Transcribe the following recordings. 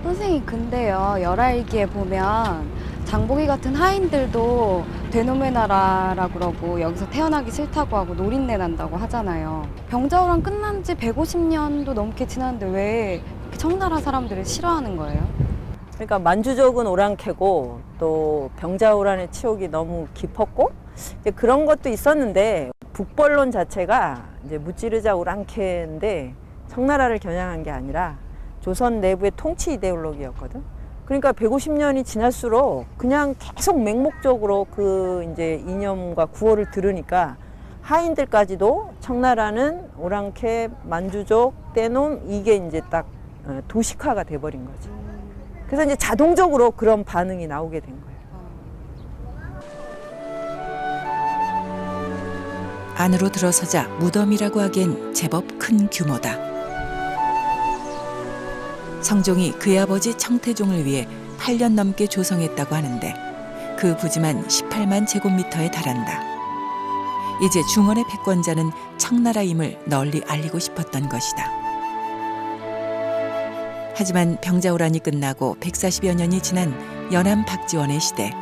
선생님, 근데요, 열알기에 보면 장보기 같은 하인들도 데노메나라라 그러고 여기서 태어나기 싫다고 하고 노린내 난다고 하잖아요. 병자호란 끝난 지 150년도 넘게 지났는데 왜 청나라 사람들을 싫어하는 거예요? 그러니까 만주족은 오랑캐고 또 병자호란의 치욕이 너무 깊었고 이제 그런 것도 있었는데 북벌론 자체가 이제 무찌르자 오랑캐인데 청나라를 겨냥한 게 아니라 조선 내부의 통치 이데올로기였거든. 그러니까 150년이 지날수록 그냥 계속 맹목적으로 그 이제 이념과 구호를 들으니까 하인들까지도 청나라는 오랑캐, 만주족, 떼놈 이게 이제 딱 도식화가 돼버린 거지. 그래서 이제 자동적으로 그런 반응이 나오게 된 거예요. 안으로 들어서자 무덤이라고 하기엔 제법 큰 규모다. 성종이 그의 아버지 청태종을 위해 8년 넘게 조성했다고 하는데 그 부지만 18만 제곱미터에 달한다. 이제 중원의 패권자는 청나라임을 널리 알리고 싶었던 것이다. 하지만 병자호란이 끝나고 140여 년이 지난 연암 박지원의 시대,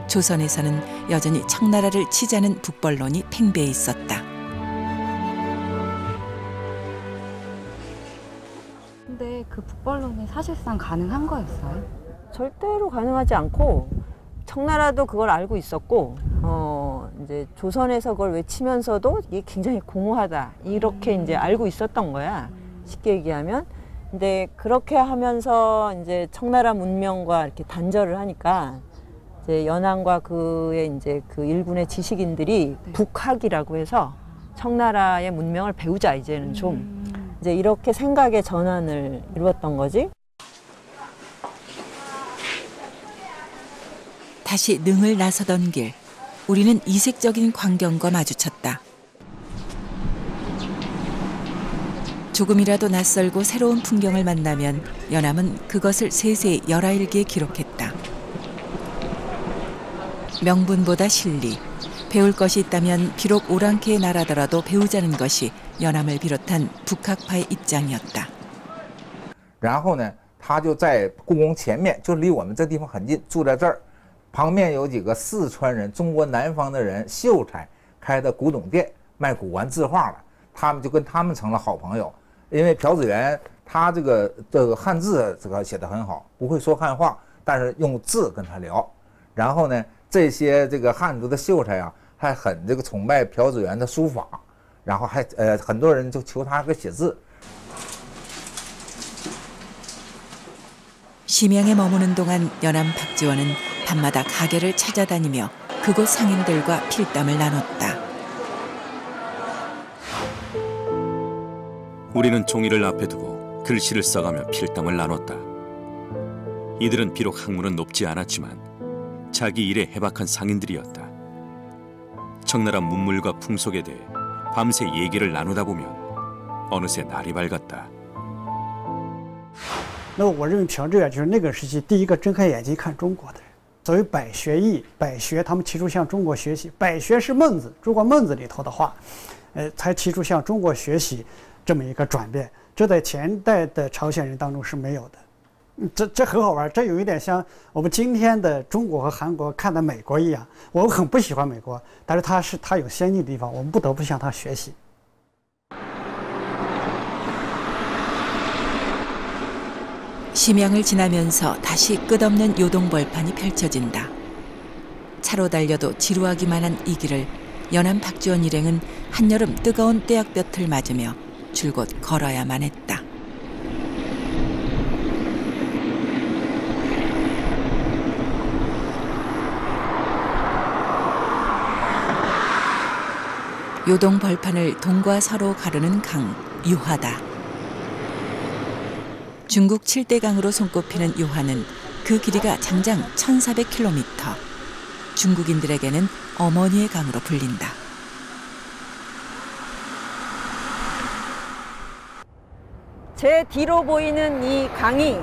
조선에서는 여전히 청나라를 치자는 북벌론이 팽배해 있었다. 근데 그 북벌론이 사실상 가능한 거였어요? 절대로 가능하지 않고 청나라도 그걸 알고 있었고 이제 조선에서 그걸 외치면서도 이게 굉장히 공허하다 이렇게 이제 알고 있었던 거야. 쉽게 얘기하면. 근데 그렇게 하면서 이제 청나라 문명과 이렇게 단절을 하니까 이제 연안과 그의 이제 그 일군의 지식인들이 북학이라고 해서 청나라의 문명을 배우자 이제는 좀 이제 이렇게 생각의 전환을 이루었던 거지. 다시 능을 나서던 길, 우리는 이색적인 광경과 마주쳤다. 조금이라도 낯설고 새로운 풍경을 만나면 연암은 그것을 세세히 열알기에 기록했다. 명분보다 실리, 배울 것이 있다면 비록 오랑캐의 나라더라도 배우자는 것이 연암을 비롯한 북학파의 입장이었다. 然后呢，他就在故宫前面，就离我们这地方很近，住在这儿。旁边有几个四川人，中国南方的人，秀才开的古董店，卖古玩字画的。他们就跟他们成了好朋友。因为朴子元他这个汉字这个写得很好，不会说汉话，但是用字跟他聊。然后呢，这些这个汉族的秀才啊，还很这个崇拜朴子元的书法，然后还很多人就求他个写字。 심양에 머무는 동안 연암 박지원은 밤마다 가게를 찾아다니며 그곳 상인들과 필담을 나눴다. 우리는 종이를 앞에 두고 글씨를 써가며 필담을 나눴다. 이들은 비록 학문은 높지 않았지만 자기 일에 해박한 상인들이었다. 청나라 문물과 풍속에 대해 밤새 얘기를 나누다 보면 어느새 날이 밝았다. 那我认为朴志远就是那个时期第一个睁开眼睛看中国的人。所谓百学艺，百学他们提出向中国学习，百学是孟子，中国孟子里头的话，才提出向中国学习这么一个转变，这在前代的朝鲜人当中是没有的。这很好玩，这有一点像我们今天的中国和韩国看的美国一样。我很不喜欢美国，但是它有先进的地方，我们不得不向它学习。 심양을 지나면서 다시 끝없는 요동벌판이 펼쳐진다. 차로 달려도 지루하기만 한 이 길을 연암 박지원 일행은 한여름 뜨거운 떼약볕을 맞으며 줄곧 걸어야만 했다. 요동벌판을 동과 서로 가르는 강, 유화다. 중국 7대 강으로 손꼽히는 유화는 그 길이가 장장 1400km. 중국인들에게는 어머니의 강으로 불린다. 제 뒤로 보이는 이 강이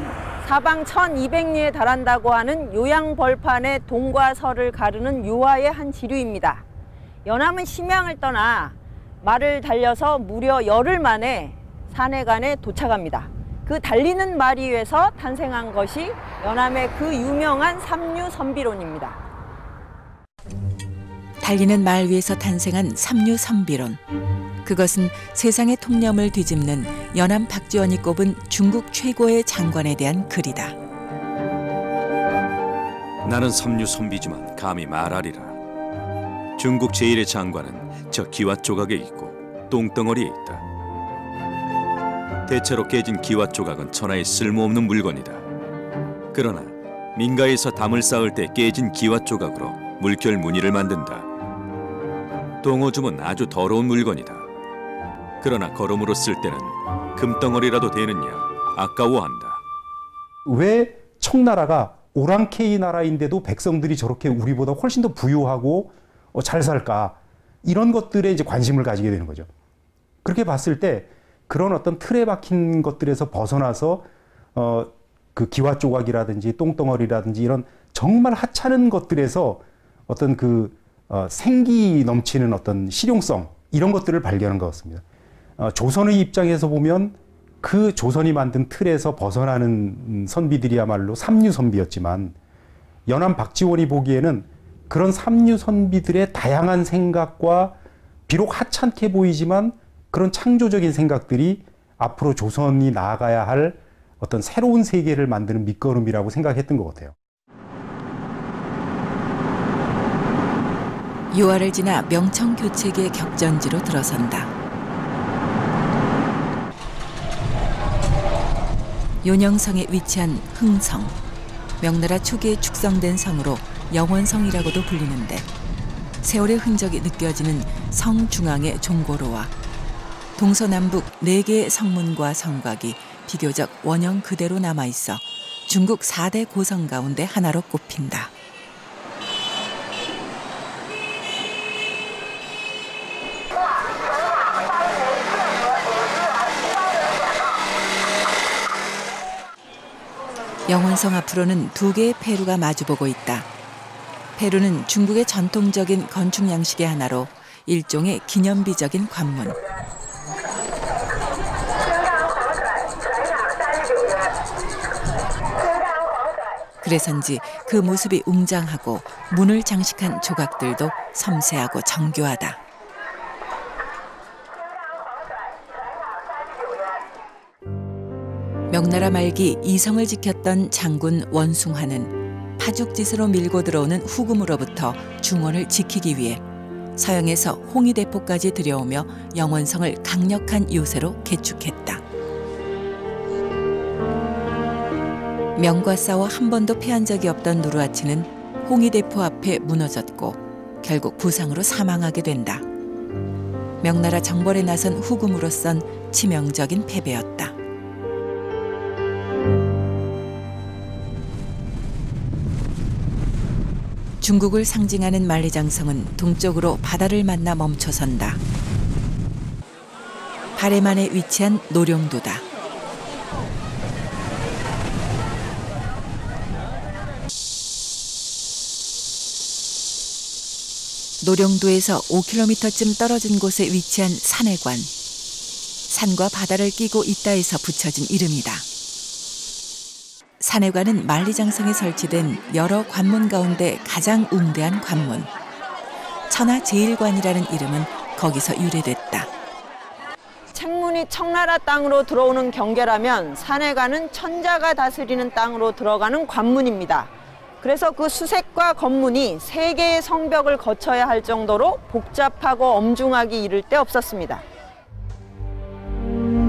사방 1200리에 달한다고 하는 요양벌판의 동과 서를 가르는 유화의 한 지류입니다. 연암은 심양을 떠나 말을 달려서 무려 열흘 만에 산해관에 도착합니다. 그 달리는 말 위에서 탄생한 것이 연암의 그 유명한 삼류선비론입니다. 달리는 말 위에서 탄생한 삼류선비론. 그것은 세상의 통념을 뒤집는 연암 박지원이 꼽은 중국 최고의 장관에 대한 글이다. 나는 삼류선비지만 감히 말하리라. 중국 제1의 장관은 저 기와 조각에 있고 똥덩어리에 있다. 대체로 깨진 기와 조각은 천하에 쓸모없는 물건이다. 그러나 민가에서 담을 쌓을 때 깨진 기와 조각으로 물결 무늬를 만든다. 동어줌은 아주 더러운 물건이다. 그러나 걸음으로 쓸 때는 금덩어리라도 되느냐 아까워한다. 왜 청나라가 오랑캐이 나라인데도 백성들이 저렇게 우리보다 훨씬 더 부유하고 잘 살까? 이런 것들에 이제 관심을 가지게 되는 거죠. 그렇게 봤을 때 그런 어떤 틀에 박힌 것들에서 벗어나서 그 기와 조각이라든지 똥덩어리라든지 이런 정말 하찮은 것들에서 어떤 그 생기 넘치는 어떤 실용성 이런 것들을 발견한 것 같습니다. 조선의 입장에서 보면 그 조선이 만든 틀에서 벗어나는 선비들이야말로 삼류선비였지만 연암 박지원이 보기에는 그런 삼류선비들의 다양한 생각과 비록 하찮게 보이지만 그런 창조적인 생각들이 앞으로 조선이 나아가야 할 어떤 새로운 세계를 만드는 밑거름이라고 생각했던 것 같아요. 유화를 지나 명청교책의 격전지로 들어선다. 요녕성에 위치한 흥성, 명나라 초기에 축성된 성으로 영원성이라고도 불리는데 세월의 흔적이 느껴지는 성 중앙의 종고로와 동서남북 4개의 성문과 성곽이 비교적 원형 그대로 남아있어 중국 4대 고성 가운데 하나로 꼽힌다. 영원성 앞으로는 2개의 폐루가 마주보고 있다. 폐루는 중국의 전통적인 건축 양식의 하나로 일종의 기념비적인 관문. 그래서인지 그 모습이 웅장하고 문을 장식한 조각들도 섬세하고 정교하다. 명나라 말기 이성을 지켰던 장군 원숭화는 파죽짓으로 밀고 들어오는 후금으로부터 중원을 지키기 위해 서양에서 홍위대포까지 들여오며 영원성을 강력한 요새로 개축했다. 명과 싸워 한 번도 패한 적이 없던 누르하치는 홍위대포 앞에 무너졌고 결국 부상으로 사망하게 된다. 명나라 정벌에 나선 후금으로선 치명적인 패배였다. 중국을 상징하는 만리장성은 동쪽으로 바다를 만나 멈춰선다. 발해만에 위치한 노룡도다. 노룡도에서 5km쯤 떨어진 곳에 위치한 산해관. 산과 바다를 끼고 있다 해서 붙여진 이름이다. 산해관은 만리장성에 설치된 여러 관문 가운데 가장 웅대한 관문. 천하제일관이라는 이름은 거기서 유래됐다. 창문이 청나라 땅으로 들어오는 경계라면 산해관은 천자가 다스리는 땅으로 들어가는 관문입니다. 그래서 그 수색과 검문이 3개의 성벽을 거쳐야 할 정도로 복잡하고 엄중하기 이를 데 없었습니다.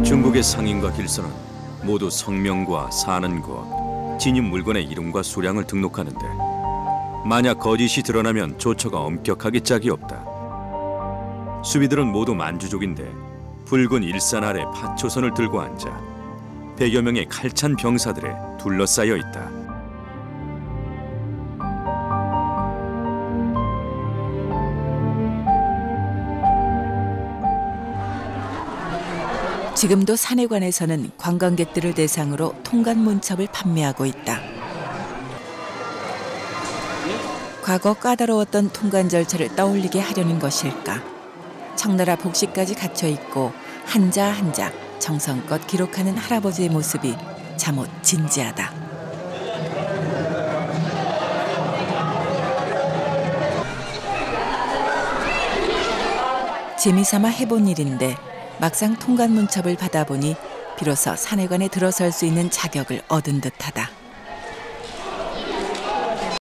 중국의 상인과 길서는 모두 성명과 사는 곳, 진입 물건의 이름과 수량을 등록하는데 만약 거짓이 드러나면 조처가 엄격하게 짝이 없다. 수비들은 모두 만주족인데 붉은 일산 아래 파초선을 들고 앉아 100여 명의 칼찬 병사들에 둘러싸여 있다. 지금도 산해관에서는 관광객들을 대상으로 통관문첩을 판매하고 있다. 과거 까다로웠던 통관 절차를 떠올리게 하려는 것일까? 청나라 복시까지 갇혀 있고 한자 한자 정성껏 기록하는 할아버지의 모습이 잠옷 진지하다. 재미삼아 해본 일인데 막상 통관 문첩을 받아보니 비로소 산회관에 들어설 수 있는 자격을 얻은 듯하다.